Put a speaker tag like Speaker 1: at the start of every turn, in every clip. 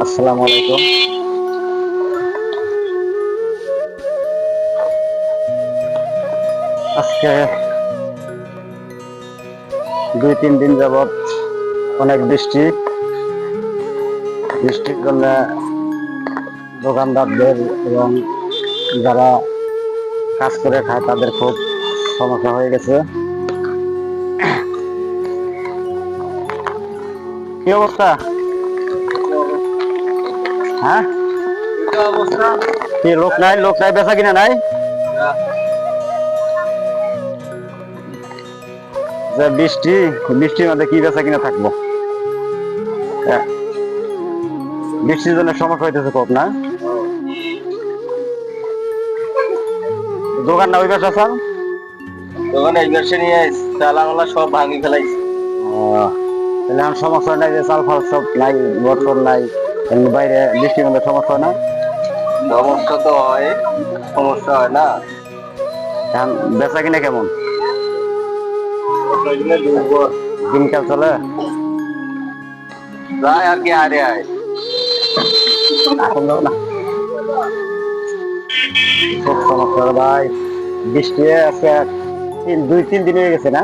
Speaker 1: আসসালামু আলাইকুম। আজকে 2-3 দিন যাবৎ অনেক বৃষ্টির জন্য দোকানদারদের এবং যারা কাজ করে খায় তাদের খুব সমস্যা হয়ে গেছে। কি অবস্থা? হ্যাঁ, কি লোক নাই বেচা কিনা নাই? যে বৃষ্টির মধ্যে কি বেচা কিনা থাকবো? বৃষ্টির জন্য সমস্যা হইতেছে খুব না? দোকান না ওই পাশে আসাম?
Speaker 2: দোকানে এই বর্ষে নিয়ে তালা সব ভাঙি ফেলাইছে।
Speaker 1: তাহলে এখন সমস্যা নাই যে চাল ফাল সব নাই, বছর নাই, এমনি বাইরে বৃষ্টির মধ্যে সমস্যা হয় না?
Speaker 2: সমস্যা তো হয়, সমস্যা হয় না।
Speaker 1: এখন বেচা কিনা কেমন?
Speaker 2: দুর্বল
Speaker 1: দিনকাল চলে?
Speaker 2: যায় আর কি, হারে আয়।
Speaker 1: এখন যাবো না, খুব সমস্যা রে ভাই। বৃষ্টি আজকে 2-3 দিন হয়ে গেছে না?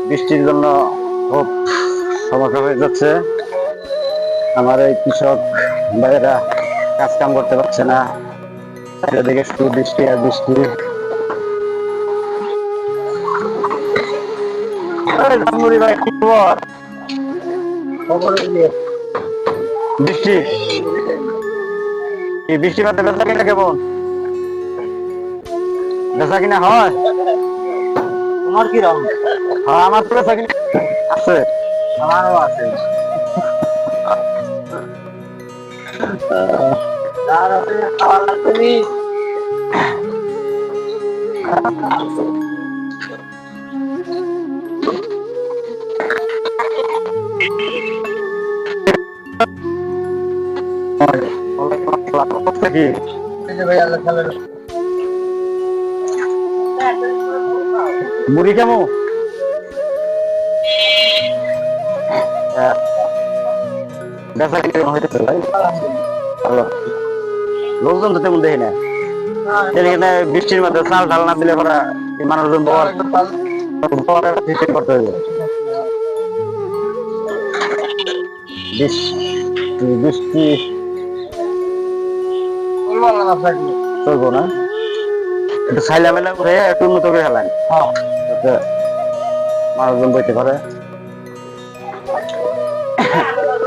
Speaker 1: বৃষ্টির জন্য খুব সমস্যা হয়ে যাচ্ছে। আমার এই কৃষক ভাইয়েরা কাজ কাম করতে পারছে না, চারিদিকে শুধু বৃষ্টি আর বৃষ্টি। জামুরি ভাই কি খবর? বৃষ্টি এই বৃষ্টি বাদে বেচা কিনা কেমন? বেচা কিনা হয়?
Speaker 2: তোমার কি রকম?
Speaker 1: হ্যাঁ, আমার তো বেচা কিনা আছে।
Speaker 2: আমারও আছে।
Speaker 1: আহ,
Speaker 2: যার আছে খাওয়া লাগবে নি।
Speaker 1: অবস্থা কি?
Speaker 2: এই যে ভাই আল্লাহ খেলেন।
Speaker 1: মুড়ি কেমন? বেচা কিনা কেমন হইতেছে ভাই? ভালো। লোকজন তো তেমন দেখি না। এখানে বৃষ্টির মধ্যে চাল ঢাল না দিলে পরে এই মানুষজন বড় একটা system করতে হবে। বৃষ্টি চলবো না, একটু ছাইলা মেলা করে একটু উন্নত করে ফেলান, যাতে মানুষজন বইতে পারে।